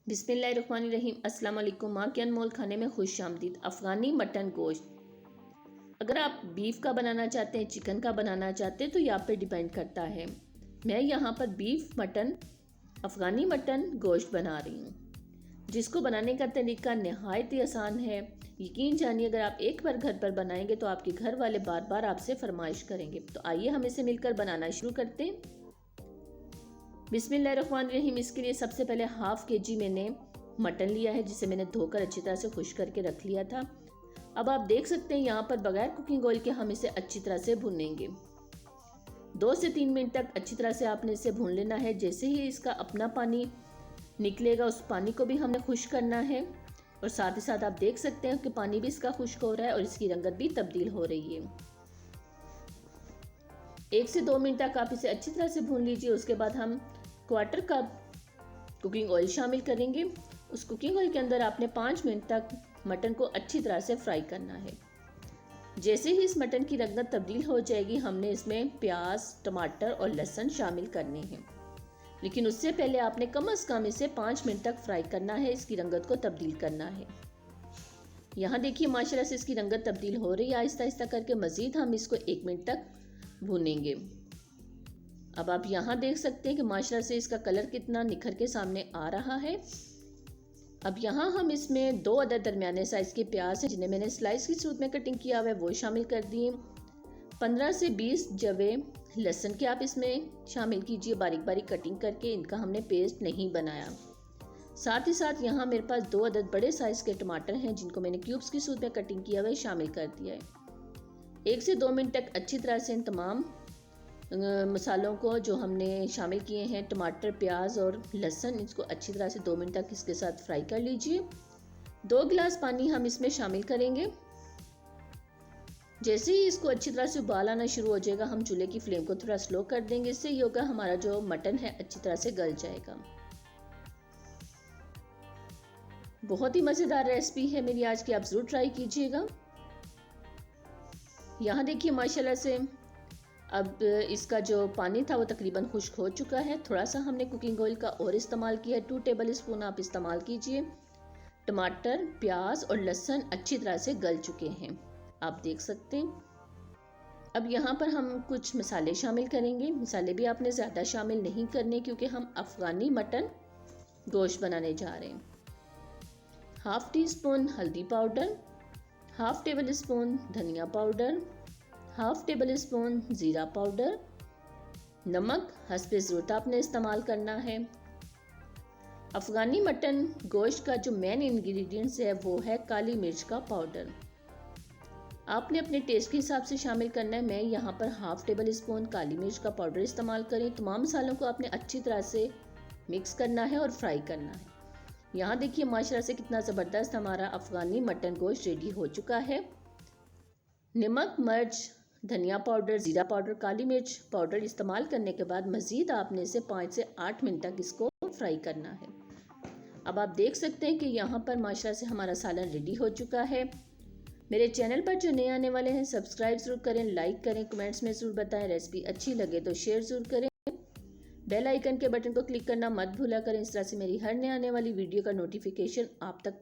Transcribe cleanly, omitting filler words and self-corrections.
बिस्मिल्लाहिर्रहमानिर्रहीम। अस्सलाम वालेकुम। माँ के अनमोल खाने में खुश आमदीद। अफ़गानी मटन गोश्त, अगर आप बीफ का बनाना चाहते हैं, चिकन का बनाना चाहते हैं, तो ये आप पे डिपेंड करता है। मैं यहाँ पर बीफ मटन, अफ़गानी मटन गोश्त बना रही हूँ, जिसको बनाने का तरीका नहायत ही आसान है। यकीन जानिए, अगर आप एक बार घर पर बनाएंगे तो आपके घर वाले बार बार आपसे फरमाइश करेंगे। तो आइए हम इसे मिलकर बनाना शुरू करते हैं। बिस्मिल्लाहिर्रहमानिर्रहीम। इसके लिए सबसे पहले हाफ़ केजी मैंने मटन लिया है, जिसे मैंने धोकर अच्छी तरह से खुश करके रख लिया था। अब आप देख सकते हैं यहाँ पर बगैर कुकिंग ऑयल के हम इसे अच्छी तरह से भूनेंगे। 2 से 3 मिनट तक अच्छी तरह से आपने इसे भून लेना है। जैसे ही इसका अपना पानी निकलेगा, उस पानी को भी हमने खुश करना है। और साथ ही साथ आप देख सकते हैं कि पानी भी इसका खुश्क हो रहा है और इसकी रंगत भी तब्दील हो रही है। 1 से 2 मिनट तक आप इसे अच्छी तरह से भून लीजिए। उसके बाद हम 1/4 कप कुकिंग ऑयल शामिल करेंगे। उस कुकिंग ऑयल के अंदर आपने 5 मिनट तक मटन को अच्छी तरह से फ्राई करना है। जैसे ही इस मटन की रंगत तब्दील हो जाएगी, हमने इसमें प्याज, टमाटर और लहसुन शामिल करने हैं। लेकिन उससे पहले आपने कम से कम इसे 5 मिनट तक फ्राई करना है, इसकी रंगत को तब्दील करना है। यहाँ देखिए माशाल्लाह से इसकी रंगत तब्दील हो रही है आहिस्ता आहिस्ता करके। मज़ीद हम इसको 1 मिनट तक भूनेंगे। अब आप यहाँ देख सकते हैं कि माशाल्लाह से इसका कलर कितना निखर के सामने आ रहा है। अब यहाँ हम इसमें 2 अदद दरमियाने साइज़ के प्याज हैं, जिन्हें मैंने स्लाइस की सूरत में कटिंग किया हुआ है, वो शामिल कर दिए। 15 से 20 जवे लहसुन के आप इसमें शामिल कीजिए, बारीक बारीक कटिंग करके। इनका हमने पेस्ट नहीं बनाया। साथ ही साथ यहाँ मेरे पास 2 अदद बड़े साइज़ के टमाटर हैं, जिनको मैंने क्यूब्स की सूरत में कटिंग किया हुआ है, शामिल कर दिया है। 1 से 2 मिनट तक अच्छी तरह से इन तमाम मसालों को जो हमने शामिल किए हैं, टमाटर, प्याज और लहसुन, इसको अच्छी तरह से 2 मिनट तक इसके साथ फ्राई कर लीजिए। 2 गिलास पानी हम इसमें शामिल करेंगे। जैसे ही इसको अच्छी तरह से उबाल आना शुरू हो जाएगा, हम चूल्हे की फ्लेम को थोड़ा स्लो कर देंगे। इससे ये होगा हमारा जो मटन है अच्छी तरह से गल जाएगा। बहुत ही मज़ेदार रेसिपी है मेरी आज की, आप ज़रूर ट्राई कीजिएगा। यहाँ देखिए माशाल्लाह से अब इसका जो पानी था वो तकरीबन खुश्क हो चुका है। थोड़ा सा हमने कुकिंग ऑयल का और इस्तेमाल किया है, 2 टेबल स्पून आप इस्तेमाल कीजिए। टमाटर, प्याज और लहसुन अच्छी तरह से गल चुके हैं, आप देख सकते हैं। अब यहाँ पर हम कुछ मसाले शामिल करेंगे। मसाले भी आपने ज़्यादा शामिल नहीं करने, क्योंकि हम अफ़गानी मटन गोश्त बनाने जा रहे हैं। 1/2 टीस्पून हल्दी पाउडर, 1/2 टेबल स्पून धनिया पाउडर, 1/2 टेबल स्पून ज़ीरा पाउडर, नमक हस्बे ज़रूरत आपने इस्तेमाल करना है। अफ़गानी मटन गोश्त का जो मेन इंग्रेडिएंट्स है वो है काली मिर्च का पाउडर। आपने अपने टेस्ट के हिसाब से शामिल करना है। मैं यहाँ पर 1/2 टेबल स्पून काली मिर्च का पाउडर इस्तेमाल करें। तमाम मसालों को आपने अच्छी तरह से मिक्स करना है और फ्राई करना है। यहाँ देखिए माशाल्लाह से कितना ज़बरदस्त हमारा अफ़गानी मटन गोश्त रेडी हो चुका है। नमक, मिर्च, धनिया पाउडर, ज़ीरा पाउडर, काली मिर्च पाउडर इस्तेमाल करने के बाद मज़ीद आपने इसे 5 से 8 मिनट तक इसको फ्राई करना है। अब आप देख सकते हैं कि यहाँ पर माशाल्लाह से हमारा सालन रेडी हो चुका है। मेरे चैनल पर जो नए आने वाले हैं, सब्सक्राइब ज़रूर करें, लाइक करें, कमेंट्स में ज़रूर बताएं। रेसिपी अच्छी लगे तो शेयर ज़रूर करें। बेल आइकन के बटन को क्लिक करना मत भूला करें। इस तरह से मेरी हर नए आने वाली वीडियो का नोटिफिकेशन आप तक